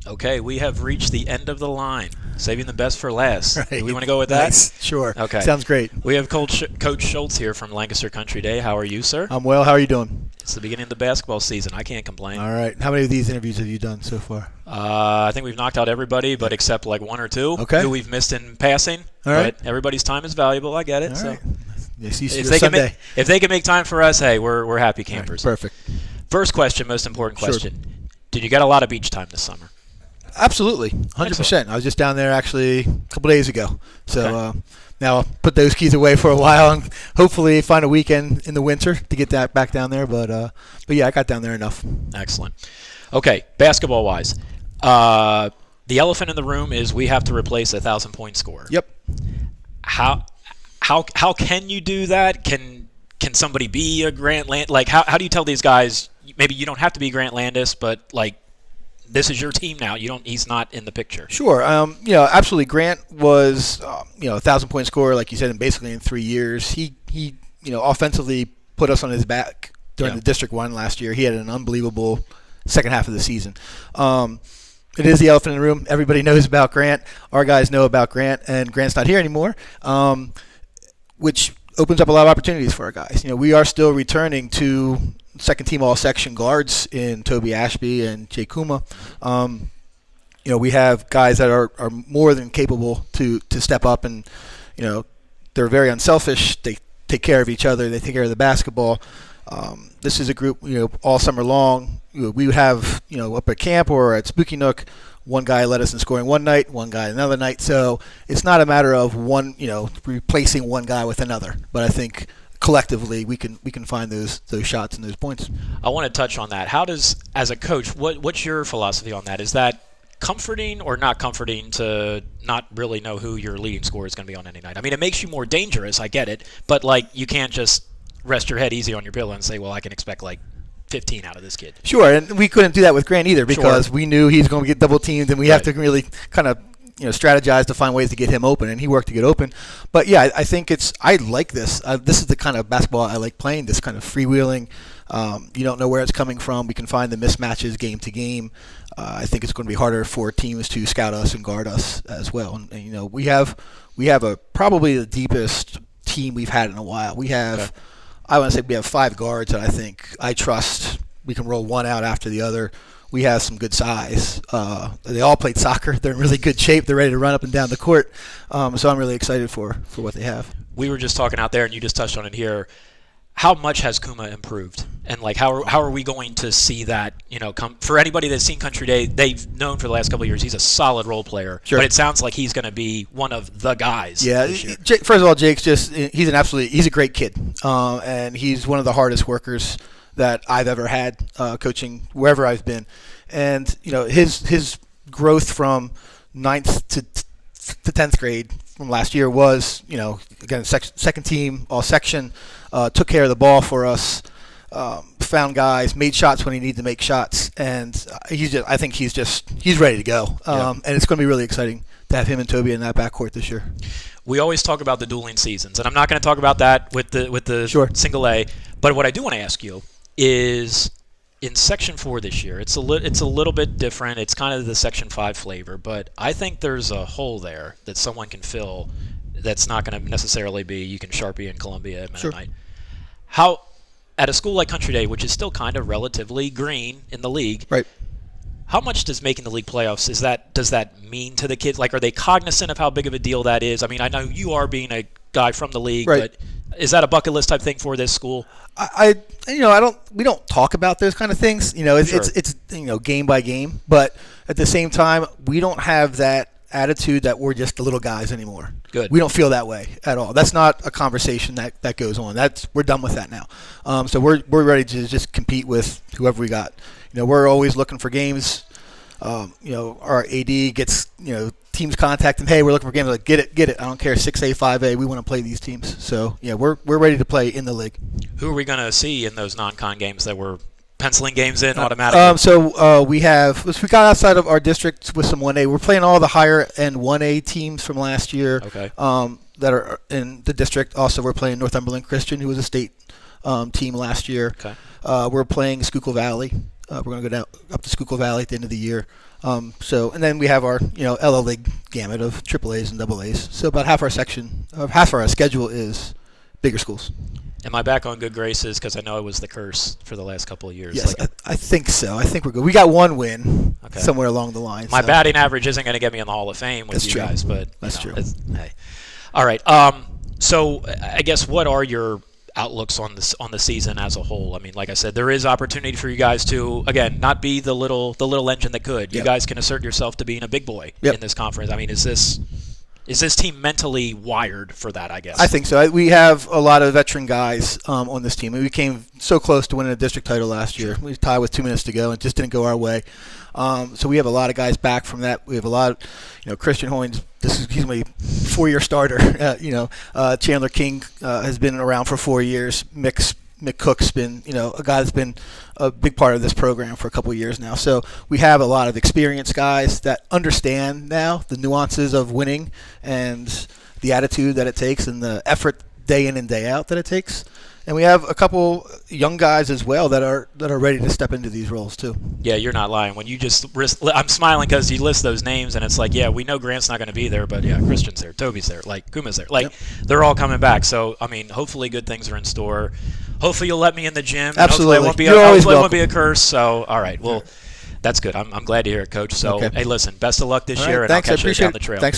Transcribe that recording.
Okay, we have reached the end of the line. Saving the best for last. Right. Do we want to go with that? Nice. Sure. Okay. Sounds great. We have Coach Schultz here from Lancaster Country Day. How are you, sir? I'm well. How are you doing? It's the beginning of the basketball season. I can't complain. All right. How many of these interviews have you done so far? I think we've knocked out everybody, but except like one or two who we've missed in passing. All right. But everybody's time is valuable. I get it. All so right. Yes, if they can make time for us, hey, we're happy campers. Right. Perfect. First question, most important question. Sure. Did you get a lot of beach time this summer? Absolutely, 100%. I was just down there actually a couple days ago. So now I'll put those keys away for a while and hopefully find a weekend in the winter to get that back down there. But yeah, I got down there enough. Excellent. Okay, basketball-wise, the elephant in the room is we have to replace a 1,000-point scorer. Yep. How can you do that? Can somebody be a Grant Land? Like how do you tell these guys? Maybe you don't have to be Grant Landis, but like. This is your team now. He's not in the picture. Sure. Absolutely. Grant was, a 1,000-point scorer, like you said, basically in 3 years. He offensively put us on his back during the District 1 last year. He had an unbelievable second half of the season. It is the elephant in the room. Everybody knows about Grant. Our guys know about Grant, and Grant's not here anymore, which opens up a lot of opportunities for our guys. We are still returning to second-team all-section guards in Toby Ashby and Jay Kuma. We have guys that are more than capable to step up, and they're very unselfish. They take care of each other. They take care of the basketball. This is a group, all summer long. We would have, up at camp or at Spooky Nook, one guy led us in scoring one night, one guy another night. So it's not a matter of one, replacing one guy with another. But I think collectively we can find those shots and those points. I want to touch on that. How does, as a coach, what's your philosophy on that? Is that comforting or not comforting to not really know who your leading scorer is going to be on any night? I mean, it makes you more dangerous. I get it, but like you can't just rest your head easy on your pillow and say, well, I can expect like 15 out of this kid. Sure, and we couldn't do that with Grant either because we knew he's going to get double teamed, and we have to really kind of strategize to find ways to get him open, and he worked to get open. But yeah, I think I like this. This is the kind of basketball I like playing. This kind of freewheeling. You don't know where it's coming from. We can find the mismatches game to game. I think it's going to be harder for teams to scout us and guard us as well. And we have probably the deepest team we've had in a while. We have. I want to say we have 5 guards that I trust. We can roll one out after the other. We have some good size. They all played soccer. They're in really good shape. They're ready to run up and down the court. So I'm really excited for what they have. We were just talking out there, and you just touched on it here. How much has Kuma improved? And like, how are we going to see that? Come for anybody that's seen Country Day, they've known for the last couple of years he's a solid role player. Sure. But it sounds like he's going to be one of the guys. Yeah. First of all, Jake's he's a great kid, and he's one of the hardest workers that I've ever had coaching wherever I've been. And his growth from 9th to 10th grade from last year was again second team all section, took care of the ball for us, found guys, made shots when he needed to make shots, and I think he's ready to go. And it's going to be really exciting to have him and Toby in that backcourt this year. We always talk about the dueling seasons, and I'm not going to talk about that with the single A. But what I do want to ask you is, in Section 4 this year, it's a little bit different. It's kind of the Section 5 flavor, but I think there's a hole there that someone can fill that's not going to necessarily be you can Sharpie in Columbia at Mennonite. How, at a school like Country Day, which is still kind of relatively green in the league, right? How much does making the league playoffs, does that mean to the kids? Like, are they cognizant of how big of a deal that is? I mean, I know you are being a guy from the league, right. But is that a bucket list type thing for this school? We don't talk about those kind of things. It's game by game, but at the same time, we don't have that attitude that we're just the little guys anymore. Good. We don't feel that way at all. That's not a conversation that goes on. We're done with that now. So we're ready to just compete with whoever we got. We're always looking for games. Our AD gets teams contact him. Hey, we're looking for games. Like, get it. I don't care 6A, 5A. We want to play these teams. So yeah, we're ready to play in the league. Who are we going to see in those non-con games that we're penciling games in automatically? We got outside of our district with some 1A. We're playing all the higher end 1A teams from last year. Okay. That are in the district. Also, we're playing Northumberland Christian, who was a state team last year. Okay. We're playing Schuylkill Valley. We're going to go down up to Schuylkill Valley at the end of the year. And then we have our LL League gamut of AAAs and AA's. So about half our schedule is bigger schools. Am I back on good graces? Because I know it was the curse for the last couple of years. Yes, I think so. I think we're good. We got one win somewhere along the line. My batting average isn't going to get me in the Hall of Fame with you guys, but that's true. Hey. All right. So I guess what are your outlooks on the season as a whole? I mean, like I said, there is opportunity for you guys to, again, not be the little engine that could. You guys can assert yourself to being a big boy in this conference. I mean, is this team mentally wired for that, I guess? I think so. We have a lot of veteran guys on this team. We came so close to winning a district title last year. We tied with 2 minutes to go and it just didn't go our way. So we have a lot of guys back from that. We have a lot of, Christian Hoynes, he's my 4-year starter. Chandler King has been around for 4 years. Mick Cook's been, a guy that's been a big part of this program for a couple of years now. So we have a lot of experienced guys that understand now the nuances of winning and the attitude that it takes and the effort day in and day out that it takes. And we have a couple young guys as well that are ready to step into these roles too. Yeah, you're not lying. When you I'm smiling because you list those names and it's like, yeah, we know Grant's not going to be there, but yeah, Christian's there, Toby's there, like Kuma's there, they're all coming back. So I mean, hopefully good things are in store. Hopefully you'll let me in the gym. Absolutely, hopefully it won't be a curse. So all right, well, that's good. I'm glad to hear it, Coach. So hey, listen, best of luck this year, and thanks, I'll catch you down it. the trail. Thanks a lot.